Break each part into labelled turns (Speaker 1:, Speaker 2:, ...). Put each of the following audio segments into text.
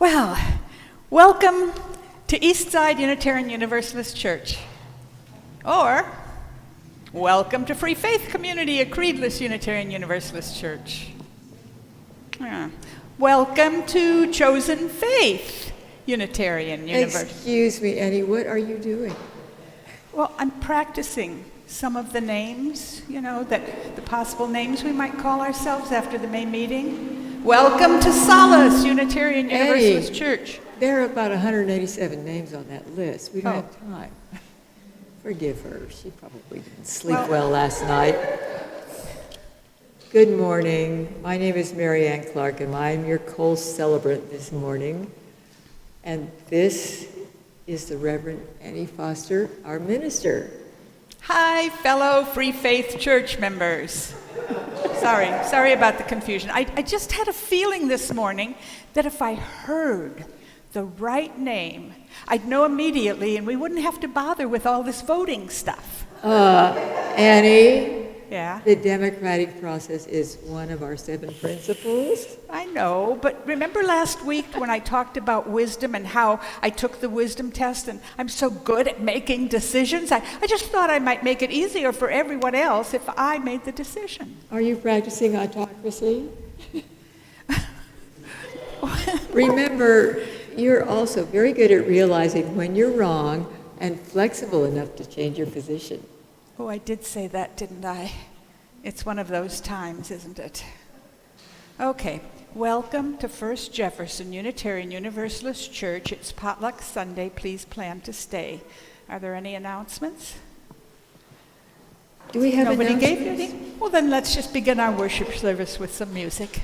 Speaker 1: Well, welcome to Eastside Unitarian Universalist Church. Or, welcome to Free Faith Community, a creedless Unitarian Universalist Church. Welcome to Chosen Faith Unitarian Universalist.
Speaker 2: Excuse me, Annie, what are you doing?
Speaker 1: Well, I'm practicing some of the names, the possible names we might call ourselves after the May meeting. Welcome to Solace Unitarian Universalist Church.
Speaker 2: There are about 187 names on that list. We don't have time. Forgive her. She probably didn't sleep well last night. Good morning. My name is Mary Ann Clark, and I'm your Cole celebrant this morning. And this is the Reverend Annie Foster, our minister.
Speaker 1: Hi, fellow Free Faith Church members. Sorry about the confusion. I just had a feeling this morning that if I heard the right name, I'd know immediately and we wouldn't have to bother with all this voting stuff.
Speaker 2: Annie?
Speaker 1: Yeah?
Speaker 2: The democratic process is one of our 7 principles.
Speaker 1: I know, but remember last week when I talked about wisdom and how I took the wisdom test and I'm so good at making decisions? I just thought I might make it easier for everyone else if I made the decision.
Speaker 2: Are you practicing autocracy? Remember, you're also very good at realizing when you're wrong and flexible enough to change your position.
Speaker 1: Oh, I did say that, didn't I? It's one of those times, isn't it? Okay, welcome to First Jefferson Unitarian Universalist Church. It's Potluck Sunday. Please plan to stay. Are there any announcements?
Speaker 2: Do we have
Speaker 1: Nobody
Speaker 2: announcements?
Speaker 1: gave any? Well, then let's just begin our worship service with some music.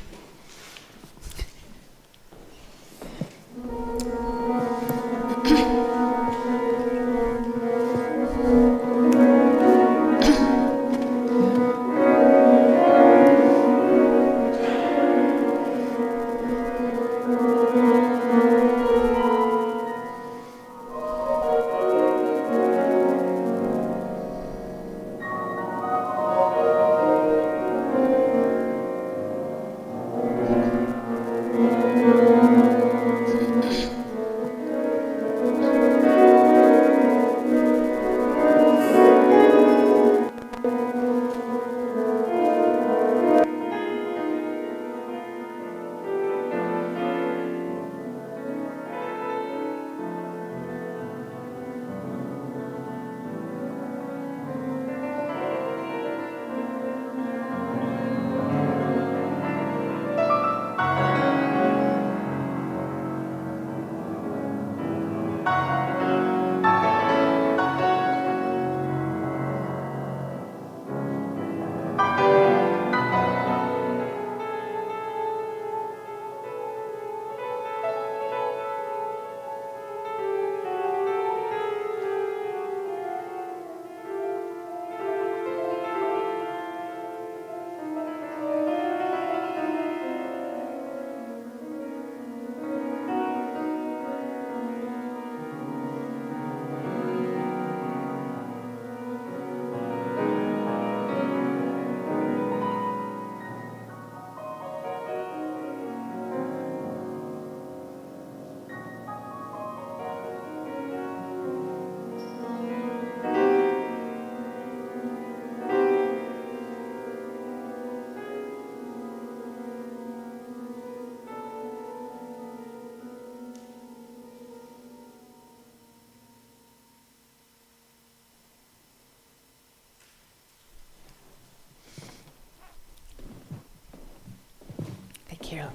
Speaker 1: Thank you.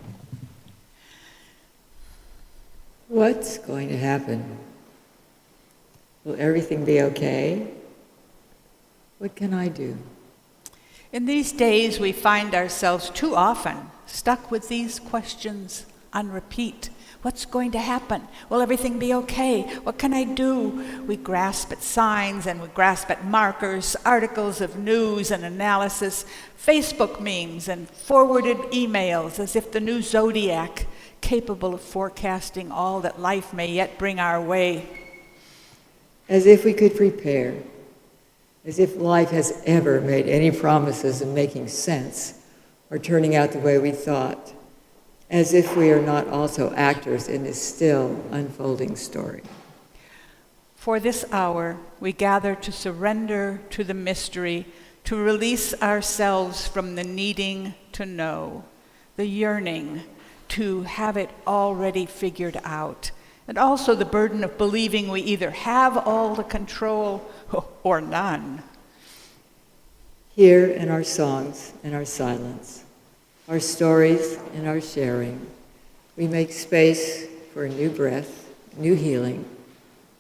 Speaker 2: What's going to happen? Will everything be okay? What can I do?
Speaker 1: In these days, we find ourselves too often stuck with these questions on repeat. What's going to happen? Will everything be okay? What can I do? We grasp at signs and we grasp at markers, articles of news and analysis, Facebook memes and forwarded emails as if the new zodiac, capable of forecasting all that life may yet bring our way.
Speaker 2: As if we could prepare, as if life has ever made any promises of making sense or turning out the way we thought. as if we are not also actors in this still unfolding story.
Speaker 1: For this hour, we gather to surrender to the mystery, to release ourselves from the needing to know, the yearning to have it already figured out, and also the burden of believing we either have all the control or none.
Speaker 2: Here in our songs and our silence, our stories and our sharing, we make space for a new breath, new healing,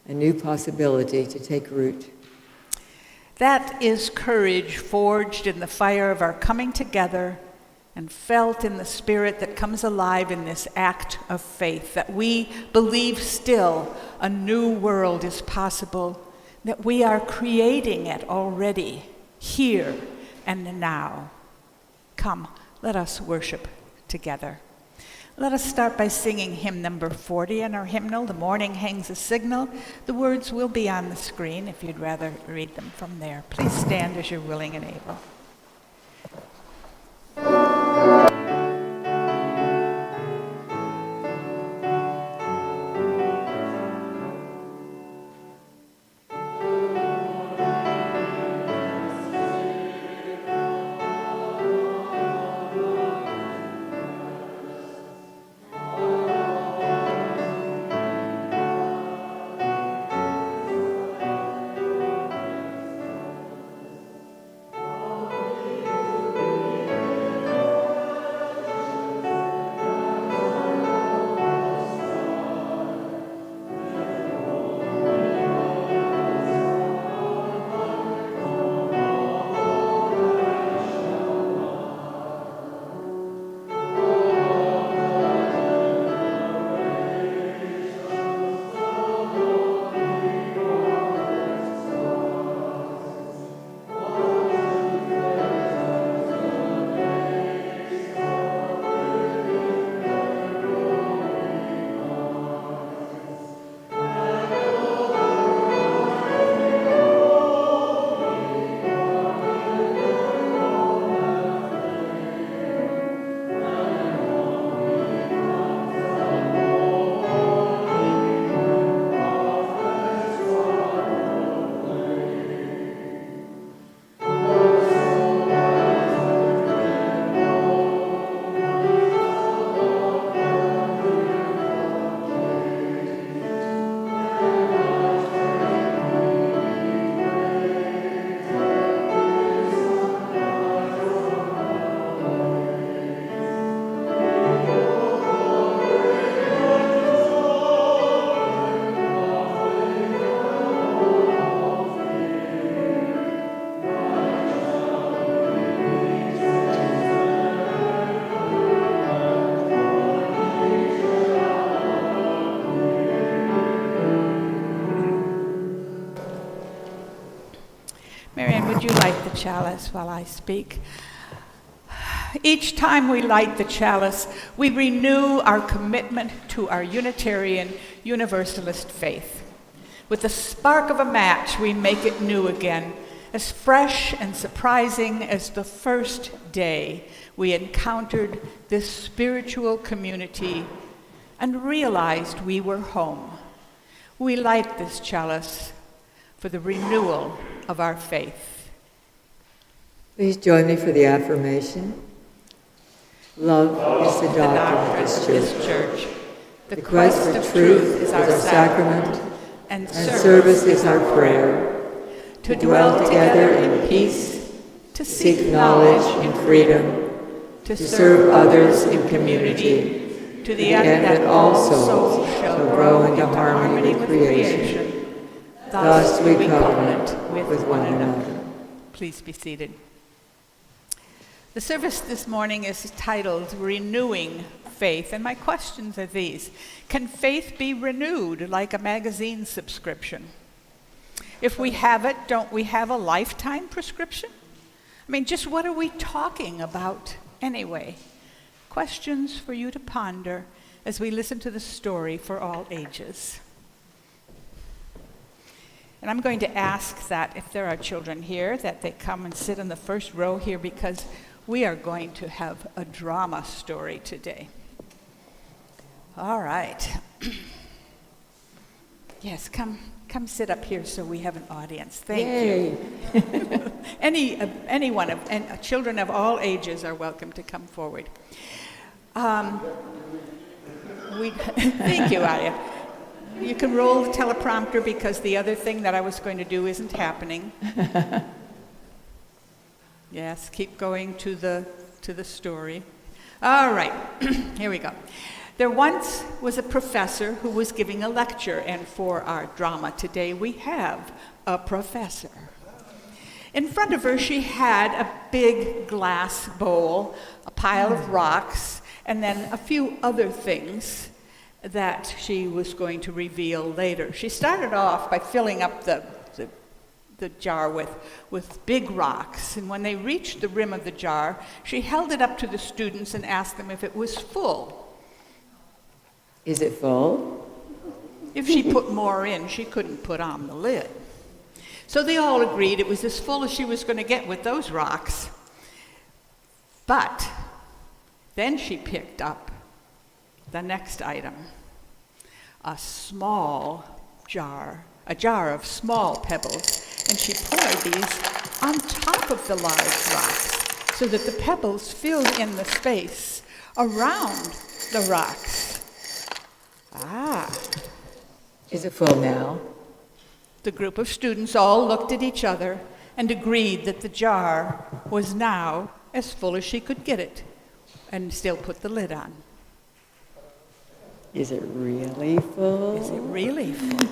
Speaker 2: a new possibility to take root.
Speaker 1: That is courage forged in the fire of our coming together and felt in the spirit that comes alive in this act of faith, that we believe still a new world is possible, that we are creating it already, here and now. Come, let us worship together. Let us start by singing hymn number 40 in our hymnal, "The Morning Hangs a Signal." The words will be on the screen if you'd rather read them from there. Please stand as you're willing and able. Marianne, would you light the chalice while I speak? Each time we light the chalice, we renew our commitment to our Unitarian Universalist faith. With the spark of a match, we make it new again, as fresh and surprising as the first day we encountered this spiritual community and realized we were home. We light this chalice for the renewal of our faith.
Speaker 2: Please join me for the affirmation. Love is the doctrine of this church.
Speaker 1: The quest of truth is our sacrament,
Speaker 2: and service is our prayer.
Speaker 1: To dwell together in peace, to seek knowledge in freedom, to serve others in community, to the end that all souls shall grow into harmony with creation. Thus we covenant with one another. Please be seated. The service this morning is titled Renewing Faith, and my questions are these. Can faith be renewed like a magazine subscription? If we have it, don't we have a lifetime prescription? I mean, just what are we talking about anyway? Questions for you to ponder as we listen to the story for all ages. And I'm going to ask that if there are children here, that they come and sit in the first row here, because we are going to have a drama story today. All right. Yes, come sit up here so we have an audience. Thank you. Anyone and children of all ages are welcome to come forward. Thank you, Arya. You can roll the teleprompter because the other thing that I was going to do isn't happening. Yes, keep going to the story. All right, here we go. There once was a professor who was giving a lecture, and for our drama today, we have a professor. In front of her, she had a big glass bowl, a pile of rocks, and then a few other things that she was going to reveal later. She started off by filling up the jar with big rocks, and when they reached the rim of the jar, she held it up to the students and asked them if it was full.
Speaker 2: Is it full?
Speaker 1: If she put more in, she couldn't put on the lid. So they all agreed it was as full as she was going to get with those rocks. But then she picked up the next item, a jar of small pebbles, and she poured these on top of the large rocks so that the pebbles filled in the space around the rocks.
Speaker 2: Is it full now?
Speaker 1: The group of students all looked at each other and agreed that the jar was now as full as she could get it, and still put the lid on.
Speaker 2: Is it really full?
Speaker 1: Is it really full?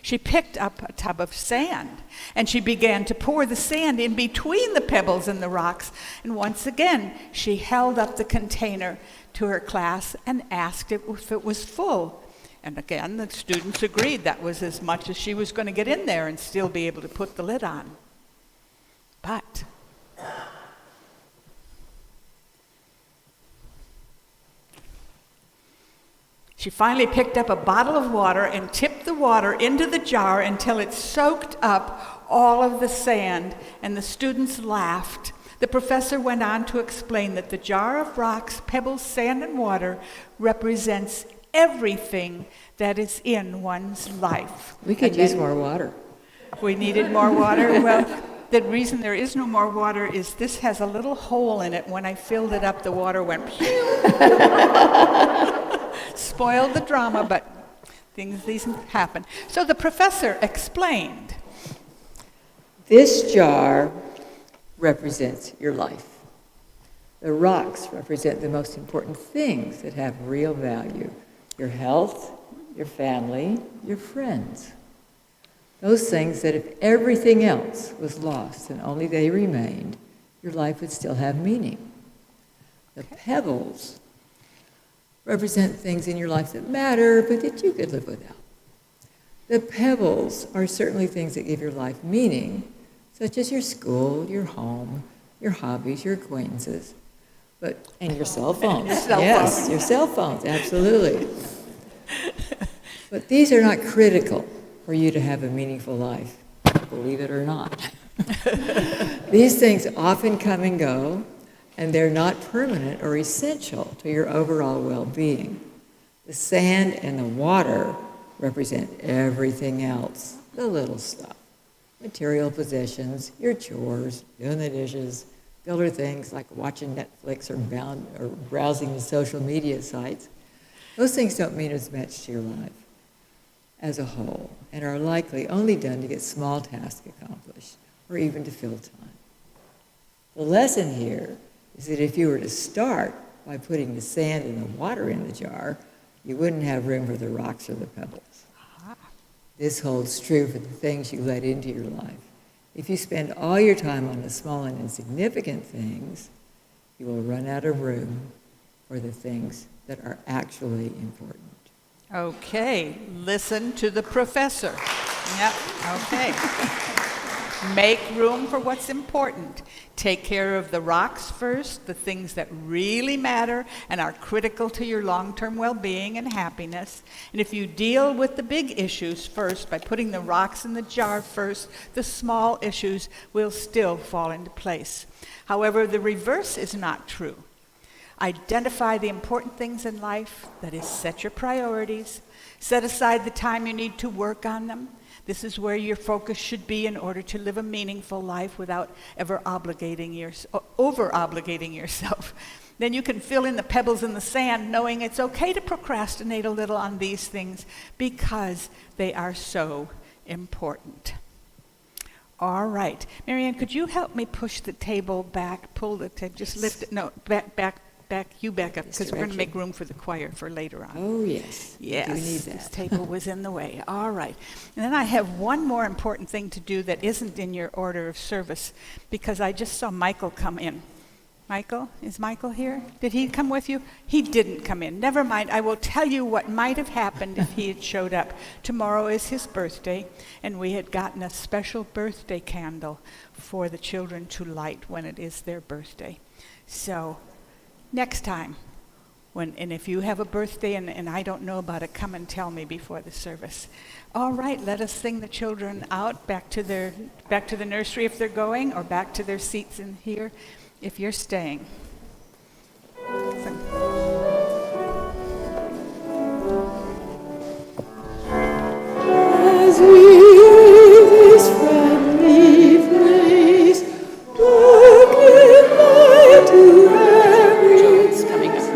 Speaker 1: She picked up a tub of sand, and she began to pour the sand in between the pebbles and the rocks. And once again, she held up the container to her class and asked if it was full. And again, the students agreed that was as much as she was going to get in there and still be able to put the lid on. But she finally picked up a bottle of water and tipped the water into the jar until it soaked up all of the sand, and the students laughed. The professor went on to explain that the jar of rocks, pebbles, sand, and water represents everything that is in one's life.
Speaker 2: We could use more water.
Speaker 1: We needed more water. Well, the reason there is no more water is this has a little hole in it. When I filled it up, the water went pew. Spoiled the drama, but these happen. So the professor explained.
Speaker 2: This jar represents your life. The rocks represent the most important things that have real value. Your health, your family, your friends. Those things that if everything else was lost and only they remained, your life would still have meaning. The pebbles represent things in your life that matter, but that you could live without. The pebbles are certainly things that give your life meaning, such as your school, your home, your hobbies, your acquaintances, and your cell phones. Yes, your cell phones, absolutely. But these are not critical for you to have a meaningful life, believe it or not. These things often come and go, and they're not permanent or essential to your overall well-being. The sand and the water represent everything else, the little stuff. Material possessions, your chores, doing the dishes, filler things like watching Netflix or browsing the social media sites. Those things don't mean as much to your life as a whole, and are likely only done to get small tasks accomplished, or even to fill time. The lesson here is that if you were to start by putting the sand and the water in the jar, you wouldn't have room for the rocks or the pebbles. This holds true for the things you let into your life. If you spend all your time on the small and insignificant things, you will run out of room for the things that are actually important.
Speaker 1: Okay, listen to the professor. Yep, okay. Make room for what's important. Take care of the rocks first, the things that really matter and are critical to your long-term well-being and happiness. And if you deal with the big issues first by putting the rocks in the jar first, the small issues will still fall into place. However, the reverse is not true. Identify the important things in life, that is, set your priorities. Set aside the time you need to work on them. This is where your focus should be in order to live a meaningful life without ever over-obligating yourself. Then you can fill in the pebbles in the sand, knowing it's okay to procrastinate a little on these things because they are so important. All right. Marianne, could you help me push the table back, pull the table, just lift it, no, back up, because we're going to make room for the choir for later on.
Speaker 2: Oh, yes.
Speaker 1: Yes,
Speaker 2: We need
Speaker 1: this
Speaker 2: that.
Speaker 1: table was in the way. All right. And then I have one more important thing to do that isn't in your order of service, because I just saw Michael come in. Michael? Is Michael here? Did he come with you? He didn't come in. Never mind. I will tell you what might have happened if he had showed up. Tomorrow is his birthday, and we had gotten a special birthday candle for the children to light when it is their birthday. So next time, and if you have a birthday and I don't know about it, come and tell me before the service. All right, let us sing the children out back to the nursery if they're going, or back to their seats in here if you're staying.
Speaker 2: As we this friendly place, look in light to every
Speaker 1: Joe's coming up next.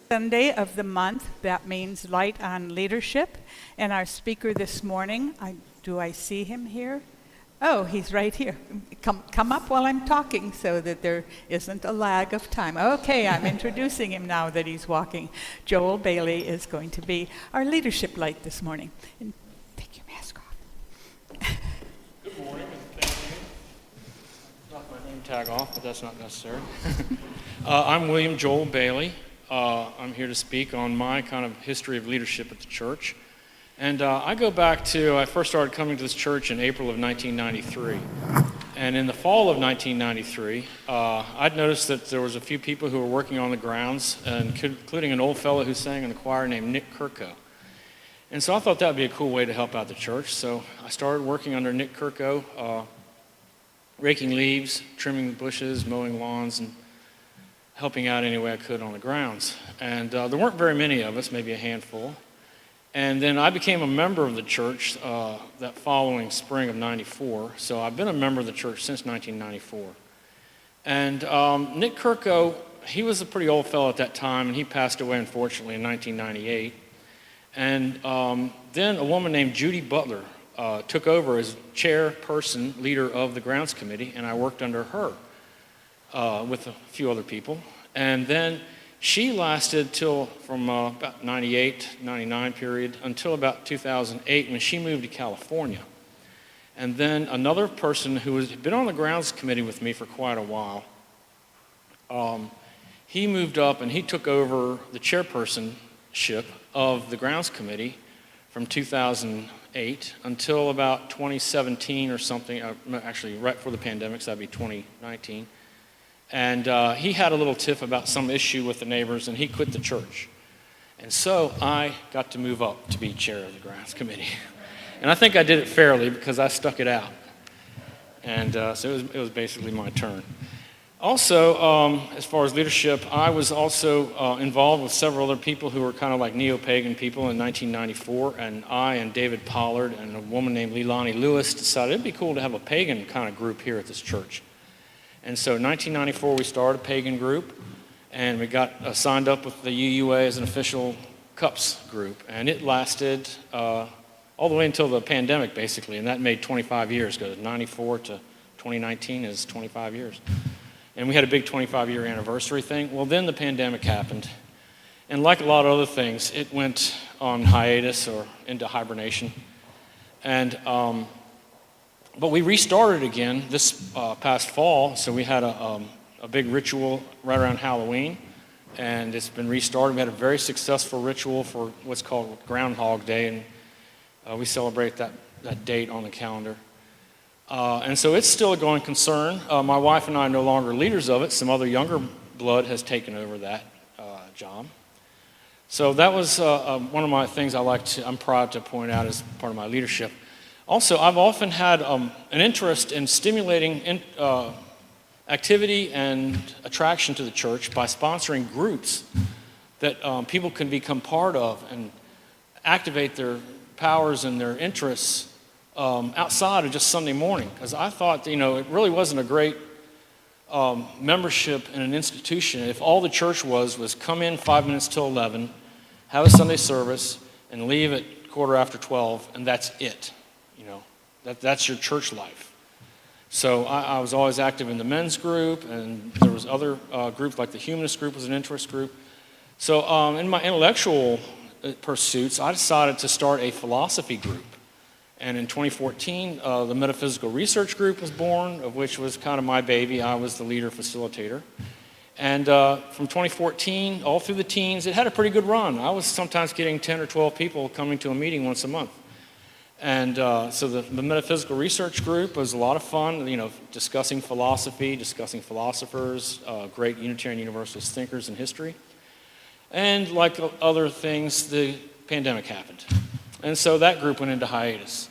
Speaker 1: Sunday of the month, that means Light on Leadership. And our speaker this morning, do I see him here? Oh, he's right here. Come up while I'm talking so that there isn't a lag of time. Okay, I'm introducing him now that he's walking. Joel Bailey is going to be our leadership light this morning. And take your mask off.
Speaker 3: Good morning, and thank you. Knock my name tag off, but that's not necessary. I'm William Joel Bailey. I'm here to speak on my kind of history of leadership at the church. And I go back to, I first started coming to this church in April of 1993. And in the fall of 1993, I'd noticed that there was a few people who were working on the grounds, including an old fellow who sang in the choir named Nick Kirko. And so I thought that would be a cool way to help out the church. So I started working under Nick Kirko, raking leaves, trimming bushes, mowing lawns, and helping out any way I could on the grounds. And there weren't very many of us, maybe a handful. And then I became a member of the church that following spring of '94. So I've been a member of the church since 1994. And Nick Kirko, he was a pretty old fellow at that time, and he passed away, unfortunately, in 1998. And then a woman named Judy Butler took over as chairperson, leader of the grounds committee, and I worked under her with a few other people. And then she lasted from about 98, 99 period until about 2008 when she moved to California. And then another person who had been on the grounds committee with me for quite a while, he moved up and he took over the chairpersonship of the grounds committee from 2008 until about 2017 or something, actually right before the pandemic, so that'd be 2019. And he had a little tiff about some issue with the neighbors, and he quit the church. And so I got to move up to be chair of the grounds committee. And I think I did it fairly because I stuck it out. And so it was basically my turn. Also, as far as leadership, I was also involved with several other people who were kind of like neo-pagan people in 1994. And I and David Pollard and a woman named Leilani Lewis decided it'd be cool to have a pagan kind of group here at this church. And so in 1994, we started a pagan group, and we got signed up with the UUA as an official CUPS group. And it lasted all the way until the pandemic, basically, and that made 25 years, because 94 to 2019 is 25 years. And we had a big 25-year anniversary thing. Well, then the pandemic happened, and like a lot of other things, it went on hiatus or into hibernation. And but we restarted again this past fall, so we had a big ritual right around Halloween, and it's been restarted. We had a very successful ritual for what's called Groundhog Day, and we celebrate that date on the calendar. And so it's still a going concern. My wife and I are no longer leaders of it. Some other younger blood has taken over that job. So that was one of my things I'm proud to point out as part of my leadership. Also, I've often had an interest in stimulating activity and attraction to the church by sponsoring groups that people can become part of and activate their powers and their interests outside of just Sunday morning. Because I thought, it really wasn't a great membership in an institution if all the church was come in 5 minutes till 11, have a Sunday service, and leave at 12:15, and that's it. That's your church life. So I was always active in the men's group, and there was other groups, like the humanist group was an interest group. So in my intellectual pursuits, I decided to start a philosophy group. And in 2014, the Metaphysical Research Group was born, of which was kind of my baby. I was the leader facilitator. And from 2014, all through the teens, it had a pretty good run. I was sometimes getting 10 or 12 people coming to a meeting once a month. And so the Metaphysical Research Group was a lot of fun, discussing philosophy, discussing philosophers, great Unitarian Universalist thinkers in history. And like other things, the pandemic happened. And so that group went into hiatus.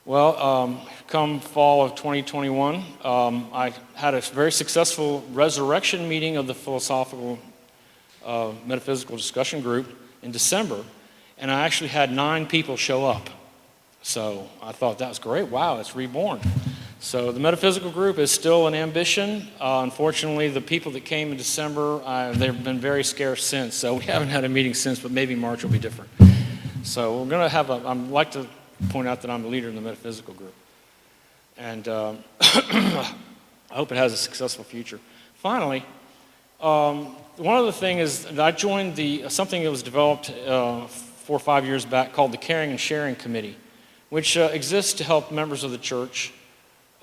Speaker 3: Well, come fall of 2021, I had a very successful resurrection meeting of the Philosophical Metaphysical Discussion Group in December, and I actually had 9 people show up. So I thought that was great. Wow, it's reborn. So the metaphysical group is still an ambition. Unfortunately, the people that came in December, they've been very scarce since, so we haven't had a meeting since, but maybe March will be different. So we're going to have I'd like to point out that I'm the leader in the metaphysical group. And I hope it has a successful future. Finally, one other thing is that I joined something that was developed 4 or 5 years back called the Caring and Sharing Committee, which exists to help members of the church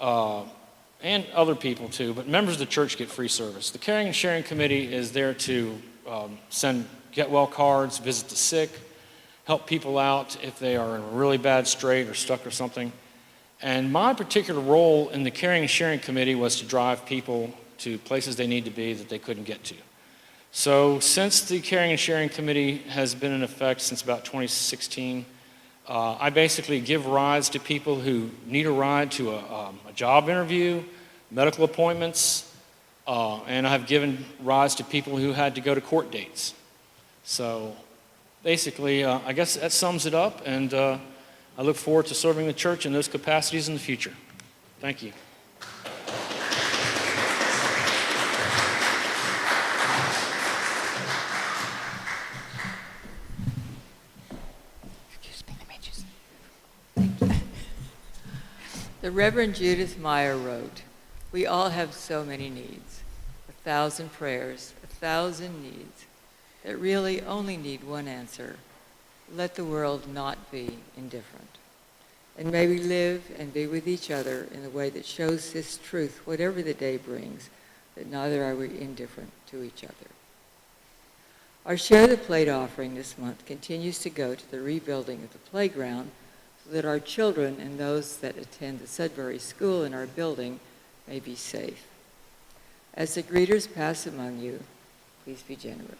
Speaker 3: and other people too, but members of the church get free service. The Caring and Sharing Committee is there to send get-well cards, visit the sick, help people out if they are in a really bad strait or stuck or something. And my particular role in the Caring and Sharing Committee was to drive people to places they need to be that they couldn't get to. So since the Caring and Sharing Committee has been in effect since about 2016, I basically give rides to people who need a ride to a job interview, medical appointments, and I've given rides to people who had to go to court dates. So basically, I guess that sums it up, and I look forward to serving the church in those capacities in the future. Thank you.
Speaker 2: The Reverend Judith Meyer wrote, "We all have so many needs, 1,000 prayers, 1,000 needs that really only need one answer. Let the world not be indifferent. And may we live and be with each other in a way that shows this truth, whatever the day brings, that neither are we indifferent to each other." Our Share the Plate offering this month continues to go to the rebuilding of the playground so that our children and those that attend the Sudbury School in our building may be safe. As the greeters pass among you, please be generous.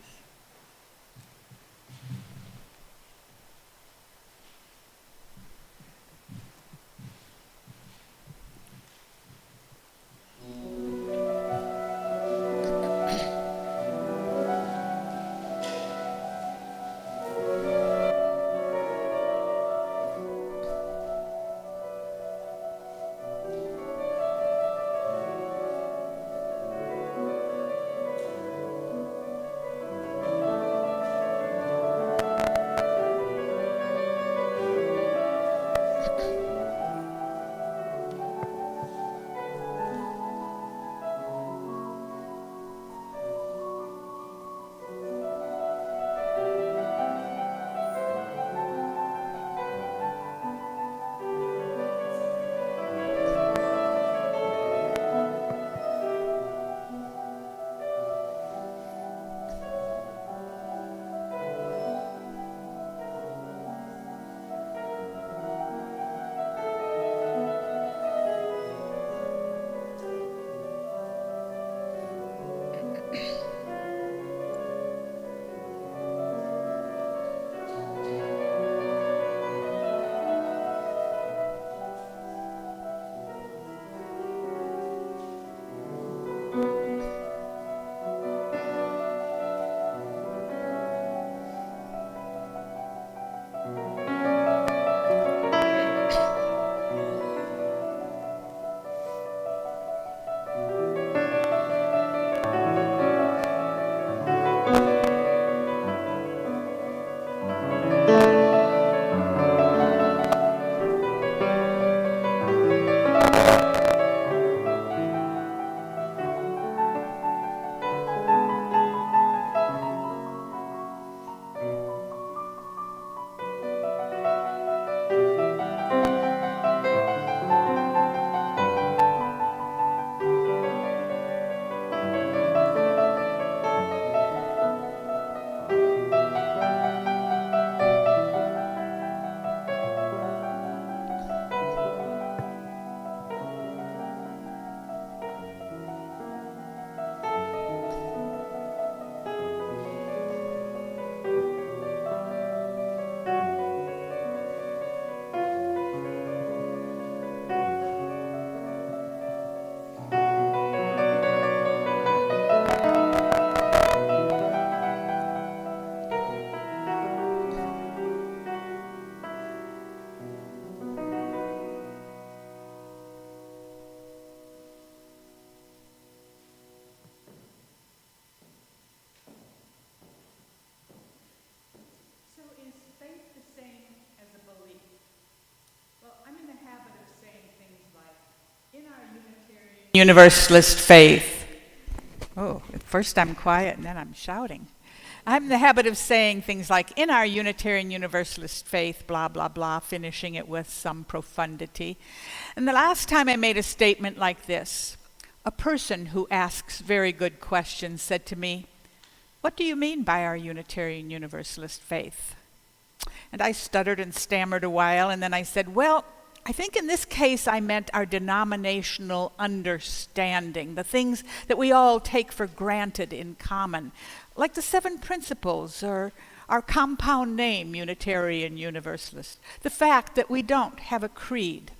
Speaker 1: Universalist faith. Oh, at first I'm quiet and then I'm shouting. I'm in the habit of saying things like, in our Unitarian Universalist faith, blah, blah, blah, finishing it with some profundity. And the last time I made a statement like this, a person who asks very good questions said to me, "What do you mean by our Unitarian Universalist faith?" And I stuttered and stammered a while, and then I said, "Well, I think in this case I meant our denominational understanding, the things that we all take for granted in common, like the 7 principles or our compound name, Unitarian Universalist, the fact that we don't have a creed."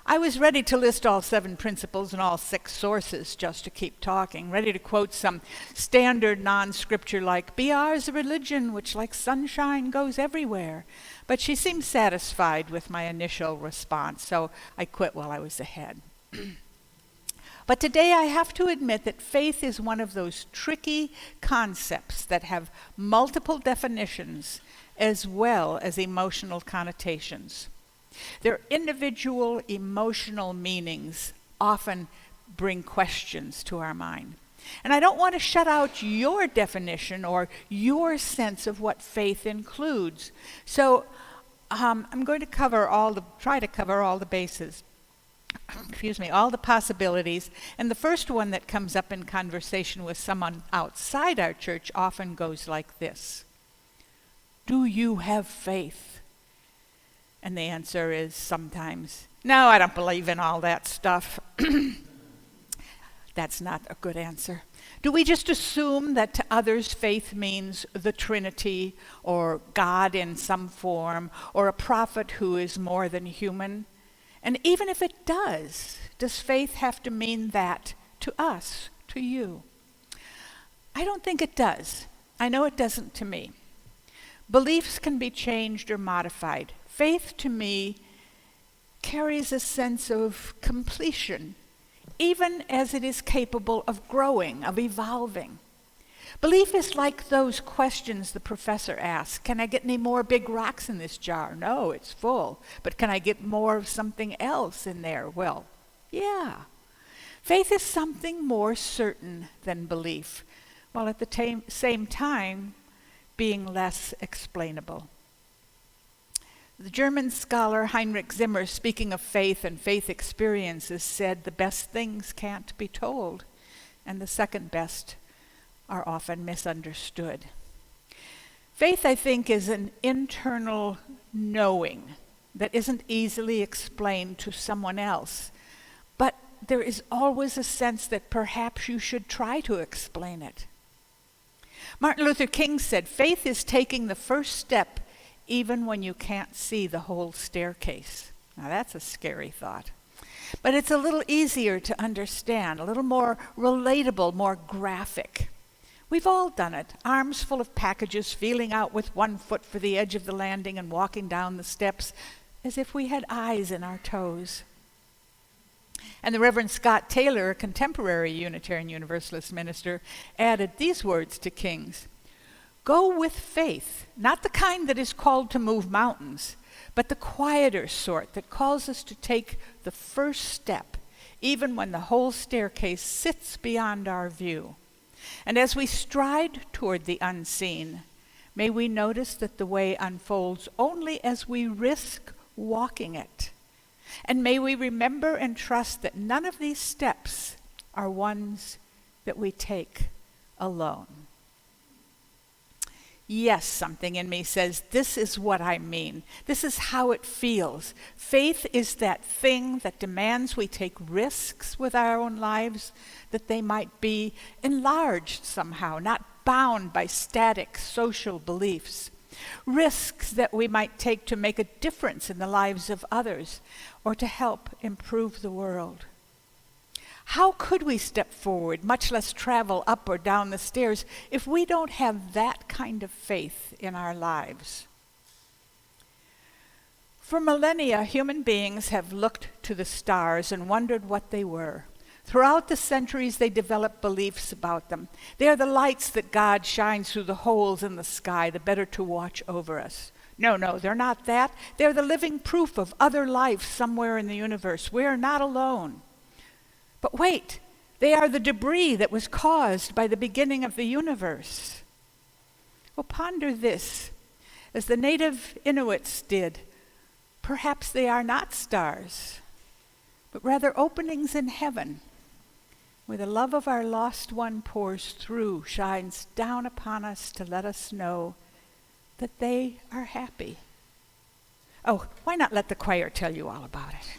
Speaker 1: I was ready to list all 7 principles and all 6 sources just to keep talking, ready to quote some standard non-scripture like, "Be ours a religion which like sunshine goes everywhere." But she seemed satisfied with my initial response, so I quit while I was ahead. But today I have to admit that faith is one of those tricky concepts that have multiple definitions as well as emotional connotations. Their individual emotional meanings often bring questions to our mind. And I don't want to shut out your definition or your sense of what faith includes. So I'm going to try to cover all the bases. All the possibilities. And the first one that comes up in conversation with someone outside our church often goes like this: "Do you have faith?" And the answer is sometimes, "No, I don't believe in all that stuff." That's not a good answer. Do we just assume that to others faith means the Trinity or God in some form or a prophet who is more than human? And even if it does faith have to mean that to us, to you? I don't think it does. I know it doesn't to me. Beliefs can be changed or modified. Faith to me carries a sense of completion, even as it is capable of growing, of evolving. Belief is like those questions the professor asks. Can I get any more big rocks in this jar? No, it's full. But can I get more of something else in there? Well, yeah. Faith is something more certain than belief, while at the same time being less explainable. The German scholar Heinrich Zimmer, speaking of faith and faith experiences, said the best things can't be told, and the second best are often misunderstood. Faith, I think, is an internal knowing that isn't easily explained to someone else, but there is always a sense that perhaps you should try to explain it. Martin Luther King said, "Faith is taking the first step even when you can't see the whole staircase." Now that's a scary thought. But it's a little easier to understand, a little more relatable, more graphic. We've all done it, arms full of packages, feeling out with one foot for the edge of the landing and walking down the steps as if we had eyes in our toes. And the Reverend Scott Taylor, a contemporary Unitarian Universalist minister, added these words to King's: "Go with faith, not the kind that is called to move mountains, but the quieter sort that calls us to take the first step, even when the whole staircase sits beyond our view. And as we stride toward the unseen, may we notice that the way unfolds only as we risk walking it. And may we remember and trust that none of these steps are ones that we take alone." Yes, something in me says, this is what I mean. This is how it feels. Faith is that thing that demands we take risks with our own lives, that they might be enlarged somehow, not bound by static social beliefs. Risks that we might take to make a difference in the lives of others or to help improve the world. How could we step forward, much less travel up or down the stairs, if we don't have that kind of faith in our lives? For millennia, human beings have looked to the stars and wondered what they were. Throughout the centuries, they developed beliefs about them. They are the lights that God shines through the holes in the sky, the better to watch over us. No, they're not that. They're the living proof of other life somewhere in the universe. We are not alone. But wait, they are the debris that was caused by the beginning of the universe. Well, ponder this. As the native Inuits did, perhaps they are not stars, but rather openings in heaven, where the love of our lost one pours through, shines down upon us to let us know that they are happy. Oh, why not let the choir tell you all about it?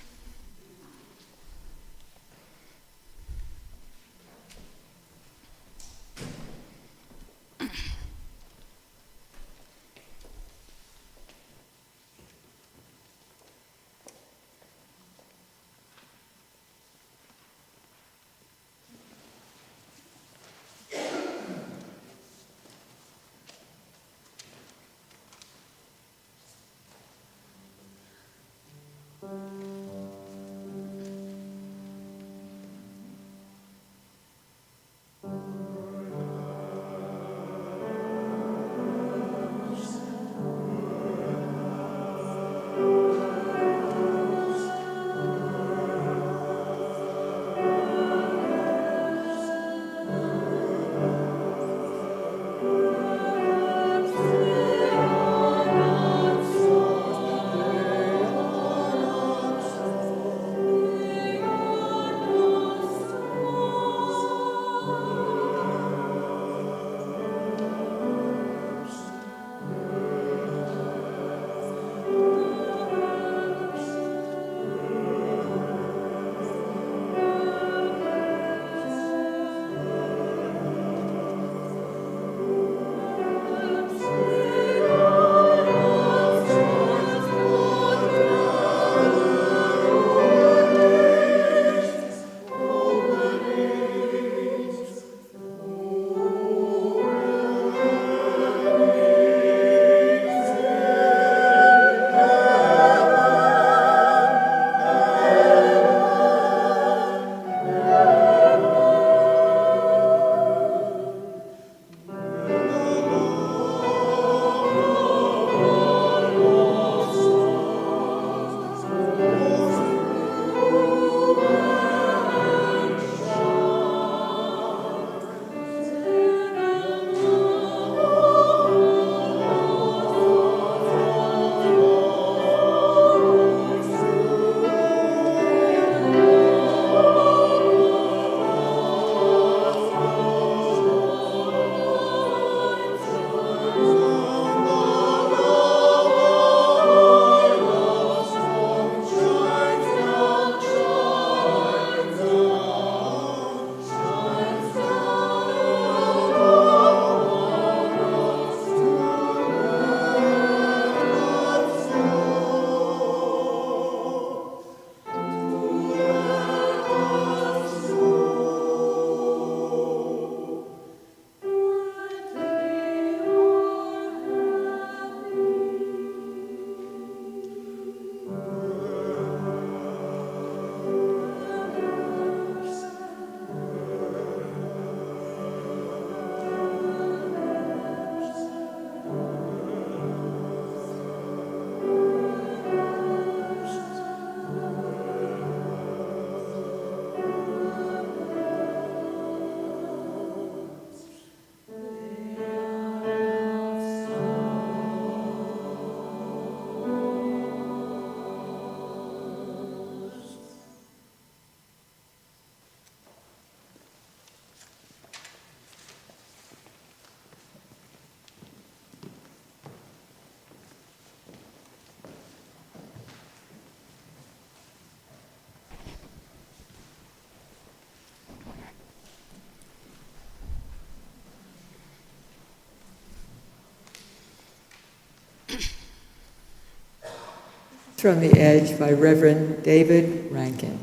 Speaker 2: From the Edge by Reverend David Rankin.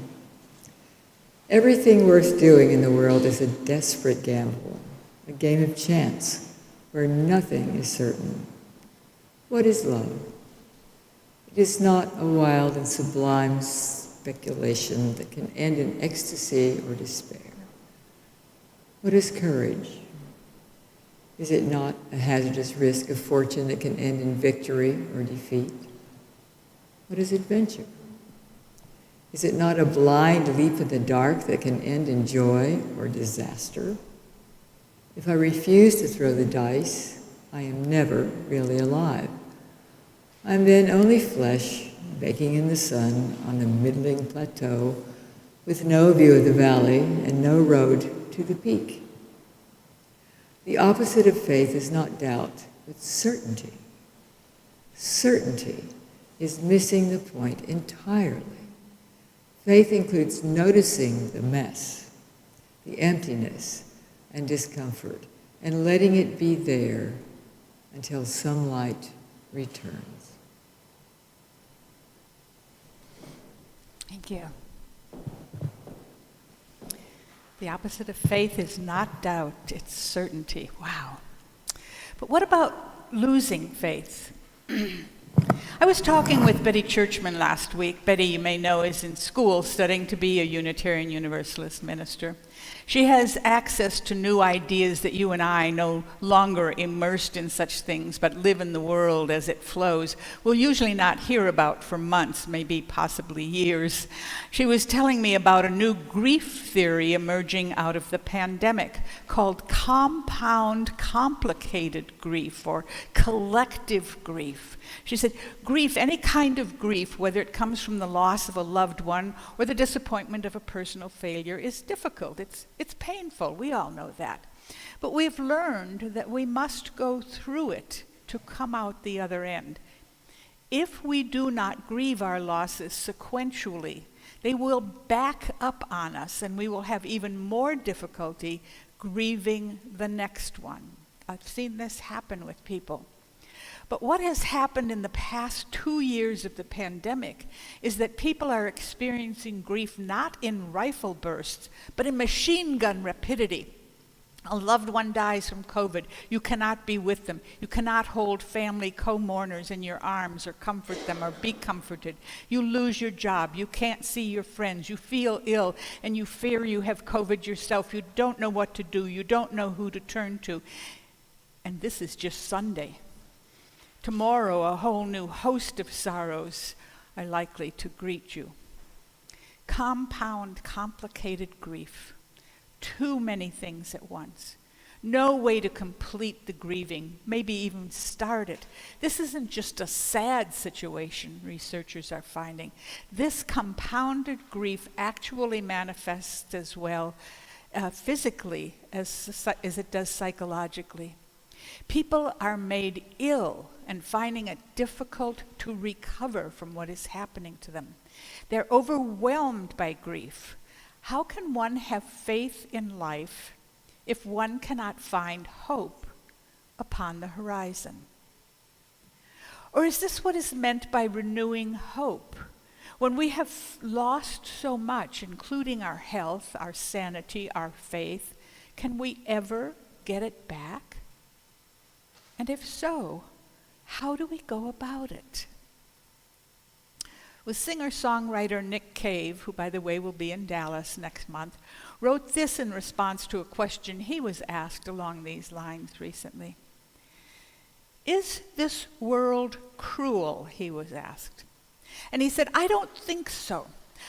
Speaker 2: Everything worth doing in the world is a desperate gamble, a game of chance, where nothing is certain. What is love? It is not a wild and sublime speculation that can end in ecstasy or despair. What is courage? Is it not a hazardous risk of fortune that can end in victory or defeat? What is adventure? Is it not a blind leap in the dark that can end in joy or disaster? If I refuse to throw the dice, I am never really alive. I am then only flesh baking in the sun on a middling plateau with no view of the valley and no road to the peak. The opposite of faith is not doubt, but certainty. Certainty is missing the point entirely. Faith includes noticing the mess, the emptiness and discomfort, and letting it be there until some light returns.
Speaker 1: Thank you. The opposite of faith is not doubt, it's certainty. Wow. But what about losing faith? I was talking with Betty Churchman last week. Betty, you may know, is in school studying to be a Unitarian Universalist minister. She has access to new ideas that you and I, no longer immersed in such things, but live in the world as it flows, will usually not hear about for months, maybe possibly years. She was telling me about a new grief theory emerging out of the pandemic called compound complicated grief or collective grief. She said, grief, any kind of grief, whether it comes from the loss of a loved one or the disappointment of a personal failure, is difficult. It's painful. We all know that. But we've learned that we must go through it to come out the other end. If we do not grieve our losses sequentially, they will back up on us and we will have even more difficulty grieving the next one. I've seen this happen with people. But what has happened in the past 2 years of the pandemic is that people are experiencing grief not in rifle bursts, but in machine gun rapidity. A loved one dies from COVID. You cannot be with them. You cannot hold family co-mourners in your arms or comfort them or be comforted. You lose your job. You can't see your friends. You feel ill and you fear you have COVID yourself. You don't know what to do. You don't know who to turn to. And this is just Sunday. Tomorrow, a whole new host of sorrows are likely to greet you. Compound, complicated grief. Too many things at once. No way to complete the grieving, maybe even start it. This isn't just a sad situation, researchers are finding. This compounded grief actually manifests as well physically as it does psychologically. People are made ill and finding it difficult to recover from what is happening to them. They're overwhelmed by grief. How can one have faith in life if one cannot find hope upon the horizon? Or is this what is meant by renewing hope? When we have lost so much, including our health, our sanity, our faith, can we ever get it back? And if so, how do we go about it? Well, singer-songwriter Nick Cave, who, by the way, will be in Dallas next month, wrote this in response to a question he was asked along these lines recently. Is this world cruel, he was asked. And he said, I don't think so.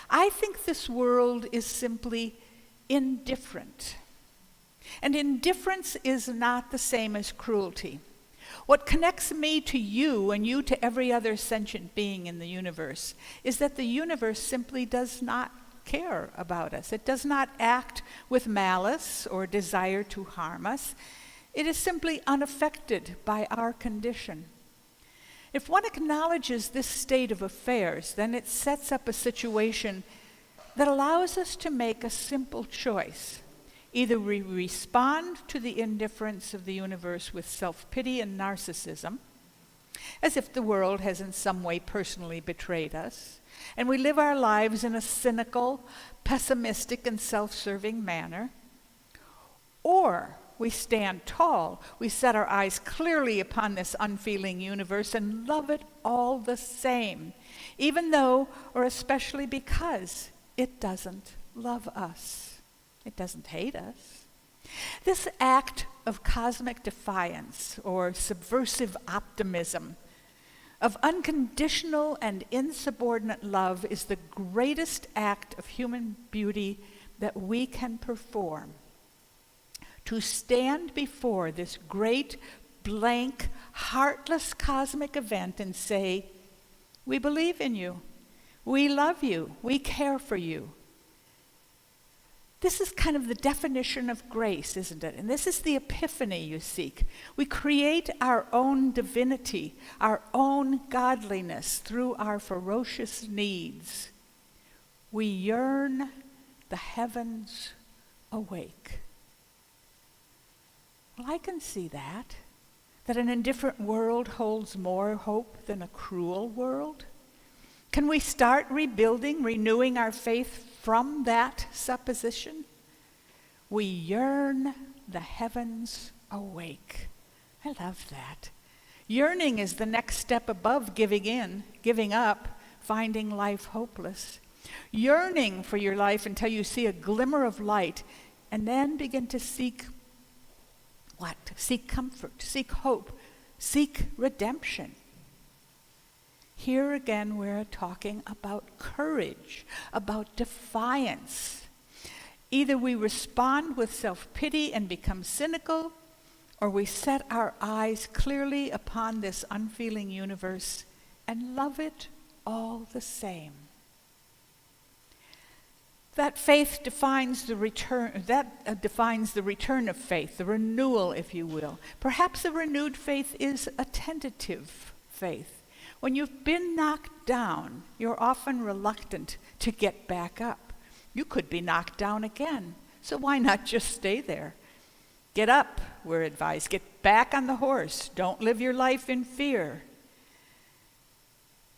Speaker 1: I think this world is simply indifferent. And indifference is not the same as cruelty. What connects me to you and you to every other sentient being in the universe is that the universe simply does not care about us. It does not act with malice or desire to harm us. It is simply unaffected by our condition. If one acknowledges this state of affairs, then it sets up a situation that allows us to make a simple choice. Either we respond to the indifference of the universe with self-pity and narcissism, as if the world has in some way personally betrayed us, and we live our lives in a cynical, pessimistic, and self-serving manner, or we stand tall, we set our eyes clearly upon this unfeeling universe and love it all the same, even though, or especially because, it doesn't love us. It doesn't hate us. This act of cosmic defiance or subversive optimism of unconditional and insubordinate love is the greatest act of human beauty that we can perform. To stand before this great, blank, heartless cosmic event and say, we believe in you, we love you, we care for you. This is kind of the definition of grace, isn't it? And this is the epiphany you seek. We create our own divinity, our own godliness through our ferocious needs. We yearn the heavens awake. Well, I can see that an indifferent world holds more hope than a cruel world. Can we start rebuilding, renewing our faith from that supposition? We yearn the heavens awake. I love that. Yearning is the next step above giving in, giving up, finding life hopeless. Yearning for your life until you see a glimmer of light, and then begin to seek what? Seek comfort, seek hope, seek redemption. Here again, we're talking about courage, about defiance. Either we respond with self-pity and become cynical, or we set our eyes clearly upon this unfeeling universe and love it all the same. That faith defines the return. Defines the return of faith, the renewal, if you will. Perhaps a renewed faith is a tentative faith. When you've been knocked down, you're often reluctant to get back up. You could be knocked down again, so why not just stay there? Get up, we're advised. Get back on the horse. Don't live your life in fear.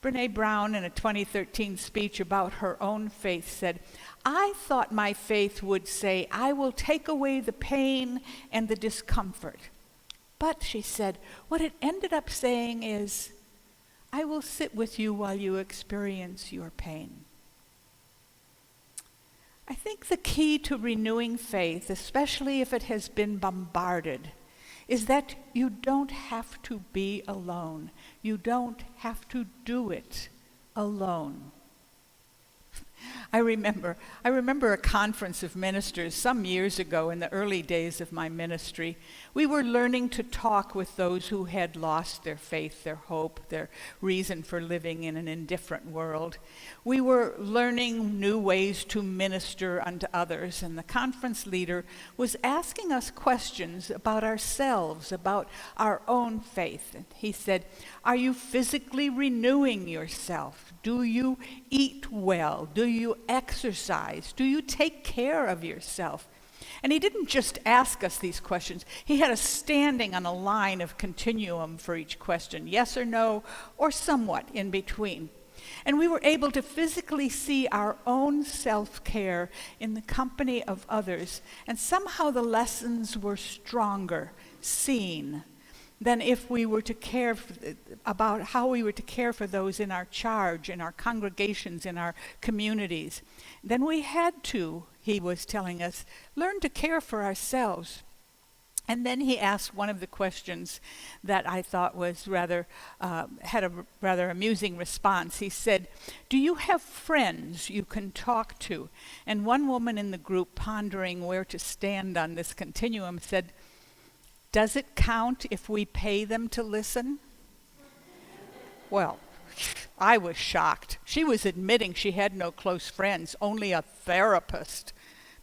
Speaker 1: Brene Brown, in a 2013 speech about her own faith, said, I thought my faith would say, I will take away the pain and the discomfort. But, she said, what it ended up saying is, I will sit with you while you experience your pain. I think the key to renewing faith, especially if it has been bombarded, is that you don't have to be alone. You don't have to do it alone. I remember a conference of ministers some years ago in the early days of my ministry. We were learning to talk with those who had lost their faith, their hope, their reason for living in an indifferent world. We were learning new ways to minister unto others, and the conference leader was asking us questions about ourselves, about our own faith. And he said, are you physically renewing yourself? Do you eat well? Do you exercise? Do you take care of yourself? And he didn't just ask us these questions. He had us standing on a line of continuum for each question, yes or no, or somewhat in between. And we were able to physically see our own self-care in the company of others. And somehow the lessons were stronger, seen, than if we were to care about how we were to care for those in our charge, in our congregations, in our communities. Then we had to, he was telling us, learn to care for ourselves. And then he asked one of the questions that I thought was had a rather amusing response. He said, do you have friends you can talk to? And one woman in the group, pondering where to stand on this continuum, said, does it count if we pay them to listen? Well, I was shocked. She was admitting she had no close friends, only a therapist.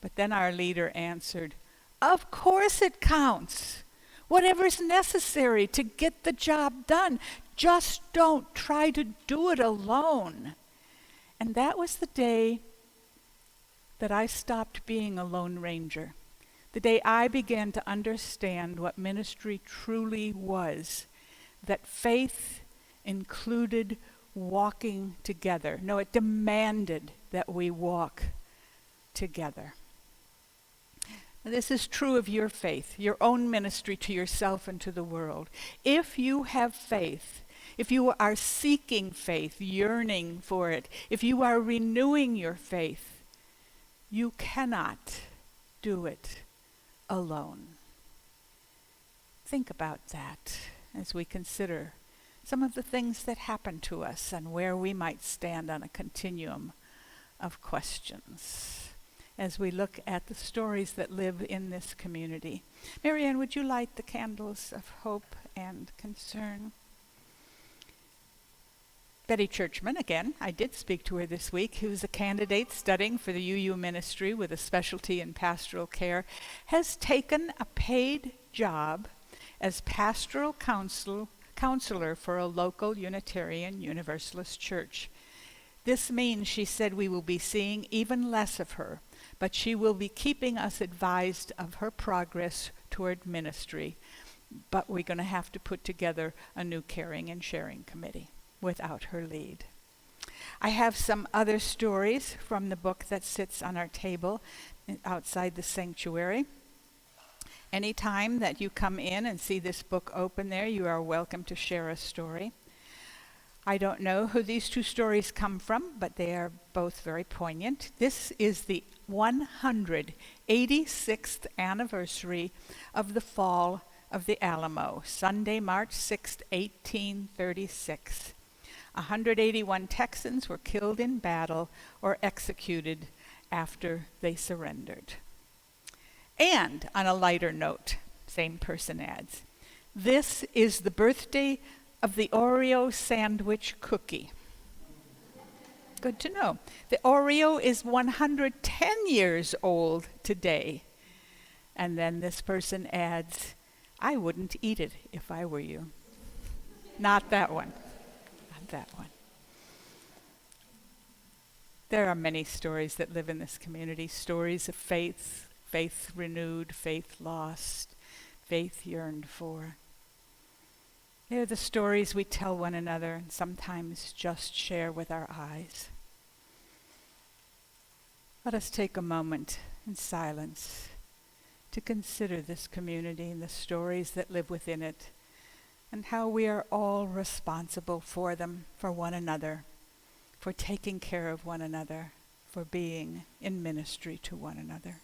Speaker 1: But then our leader answered, of course it counts. Whatever's necessary to get the job done. Just don't try to do it alone. And that was the day that I stopped being a lone ranger. The day I began to understand what ministry truly was, that faith included walking together. No, it demanded that we walk together. This is true of your faith, your own ministry to yourself and to the world. If you have faith, if you are seeking faith, yearning for it, if you are renewing your faith, you cannot do it alone. Think about that as we consider some of the things that happen to us and where we might stand on a continuum of questions as we look at the stories that live in this community. Marianne, would you light the candles of hope and concern? Betty Churchman, again, I did speak to her this week, who's a candidate studying for the UU ministry with a specialty in pastoral care, has taken a paid job as pastoral counselor for a local Unitarian Universalist church. This means, she said, we will be seeing even less of her, but she will be keeping us advised of her progress toward ministry. But we're going to have to put together a new caring and sharing committee without her lead. I have some other stories from the book that sits on our table outside the sanctuary. Anytime that you come in and see this book open there, you are welcome to share a story. I don't know who these two stories come from, but they are both very poignant. This is the 186th anniversary of the fall of the Alamo, Sunday, March 6, 1836. 181 Texans were killed in battle or executed after they surrendered. And on a lighter note, same person adds, this is the birthday of the Oreo sandwich cookie. Good to know. The Oreo is 110 years old today. And then this person adds, I wouldn't eat it if I were you. Not that one. Not that one. There are many stories that live in this community, stories of faith, faith renewed, faith lost, faith yearned for. They're the stories we tell one another and sometimes just share with our eyes. Let us take a moment in silence to consider this community and the stories that live within it, and how we are all responsible for them, for one another, for taking care of one another, for being in ministry to one another.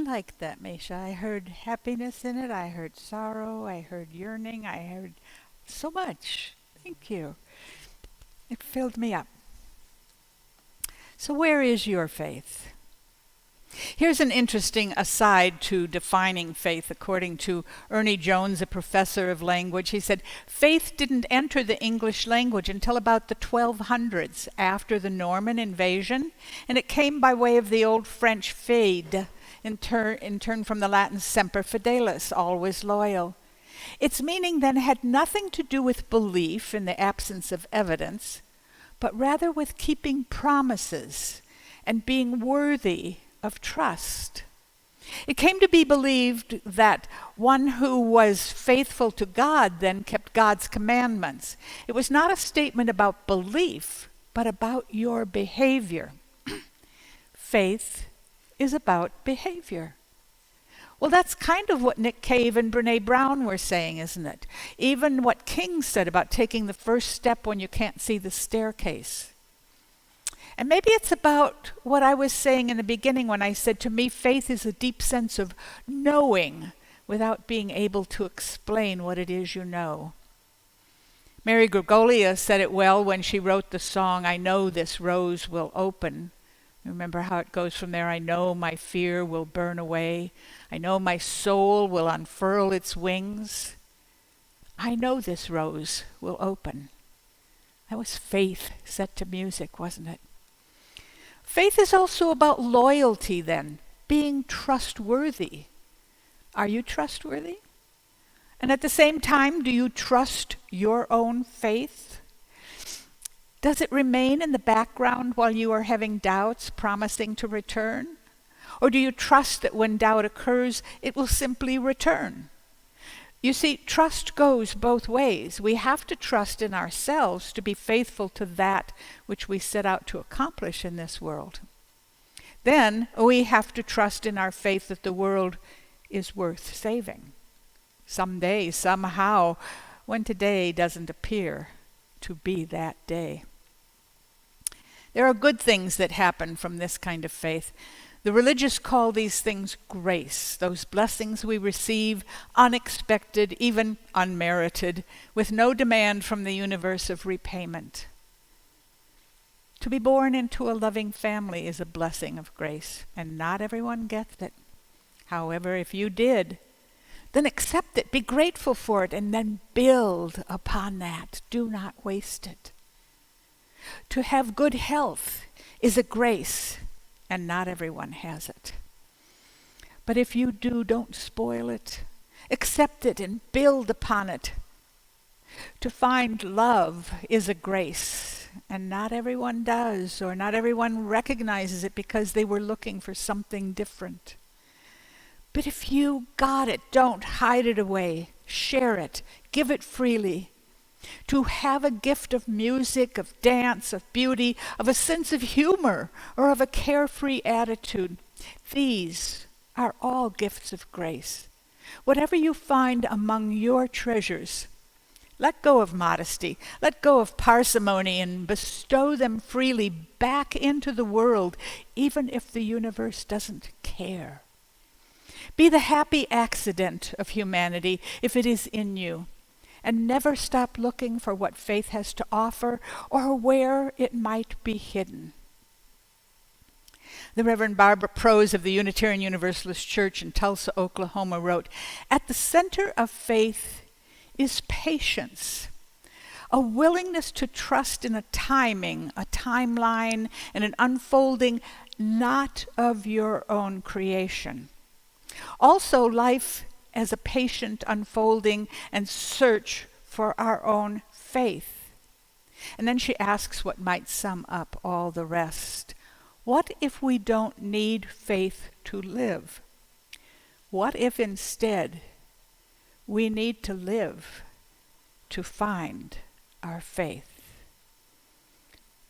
Speaker 1: like that, Misha. I heard happiness in it. I heard sorrow. I heard yearning. I heard so much. Thank you. It filled me up. So where is your faith? Here's an interesting aside to defining faith according to Ernie Jones, a professor of language. He said, faith didn't enter the English language until about the 1200s after the Norman invasion, and it came by way of the old French fide, in turn from the Latin semper fidelis, always loyal. Its meaning then had nothing to do with belief in the absence of evidence, but rather with keeping promises and being worthy of trust. It came to be believed that one who was faithful to God then kept God's commandments. It was not a statement about belief, but about your behavior. Faith is about behavior. Well, that's kind of what Nick Cave and Brene Brown were saying, isn't it? Even what King said about taking the first step when you can't see the staircase. And maybe it's about what I was saying in the beginning when I said, to me, faith is a deep sense of knowing without being able to explain what it is you know. Mary Gregolia said it well when she wrote the song, I Know This Rose Will Open. Remember how it goes from there? I know my fear will burn away. I know my soul will unfurl its wings. I know this rose will open. That was faith set to music, wasn't it? Faith is also about loyalty then, being trustworthy. Are you trustworthy? And at the same time, do you trust your own faith? Does it remain in the background while you are having doubts, promising to return? Or do you trust that when doubt occurs, it will simply return? You see, trust goes both ways. We have to trust in ourselves to be faithful to that which we set out to accomplish in this world. Then we have to trust in our faith that the world is worth saving. Someday, somehow, when today doesn't appear to be that day. There are good things that happen from this kind of faith. The religious call these things grace, those blessings we receive, unexpected, even unmerited, with no demand from the universe of repayment. To be born into a loving family is a blessing of grace, and not everyone gets it. However, if you did, then accept it, be grateful for it, and then build upon that. Do not waste it. To have good health is a grace, and not everyone has it. But if you do, don't spoil it. Accept it and build upon it. To find love is a grace, and not everyone does, or not everyone recognizes it because they were looking for something different. But if you got it, don't hide it away. Share it. Give it freely. To have a gift of music, of dance, of beauty, of a sense of humor, or of a carefree attitude, these are all gifts of grace. Whatever you find among your treasures, let go of modesty, let go of parsimony, and bestow them freely back into the world, even if the universe doesn't care. Be the happy accident of humanity if it is in you. And never stop looking for what faith has to offer or where it might be hidden. The Reverend Barbara Prose of the Unitarian Universalist Church in Tulsa, Oklahoma wrote, "At the center of faith is patience, a willingness to trust in a timing, a timeline, and an unfolding not of your own creation. Also, life as a patient unfolding and search for our own faith." And then she asks what might sum up all the rest. What if we don't need faith to live? What if instead we need to live to find our faith?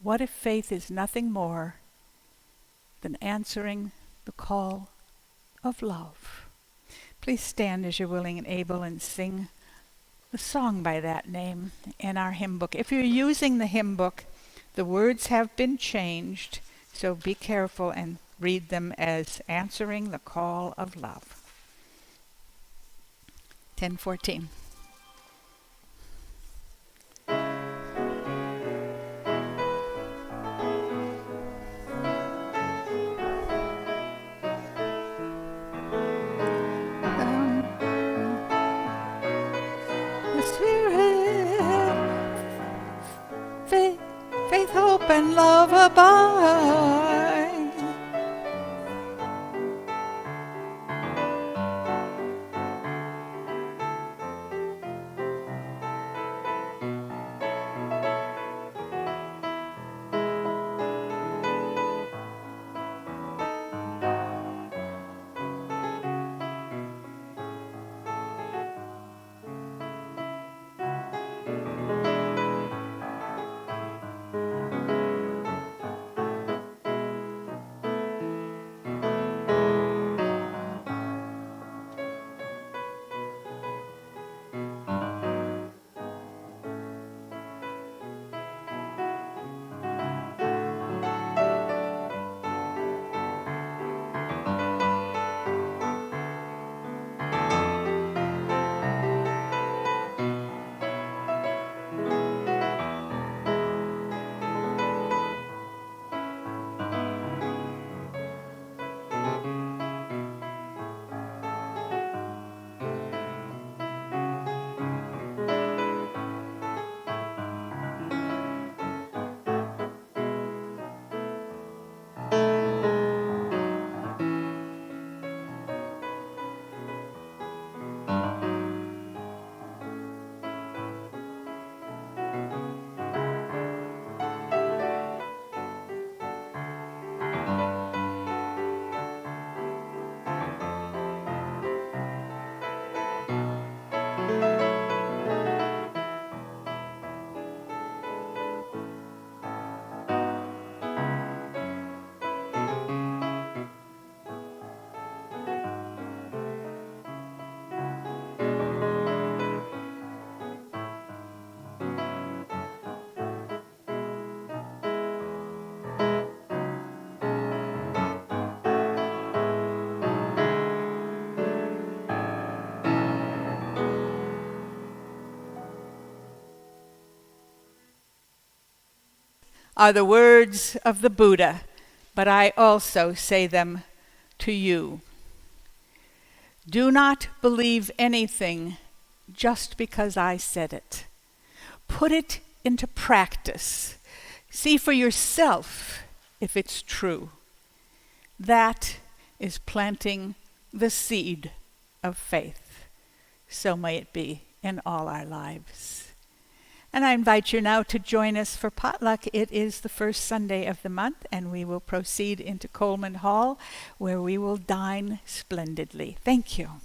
Speaker 1: What if faith is nothing more than answering the call of love? Please stand as you're willing and able and sing the song by that name in our hymn book. If you're using the hymn book, the words have been changed, so be careful and read them as answering the call of love. 10:14. The Spirit, faith, hope, and love abide. Are the words of the Buddha, but I also say them to you. Do not believe anything just because I said it. Put it into practice. See for yourself if it's true. That is planting the seed of faith. So may it be in all our lives. And I invite you now to join us for potluck. It is the first Sunday of the month, and we will proceed into Coleman Hall, where we will dine splendidly. Thank you.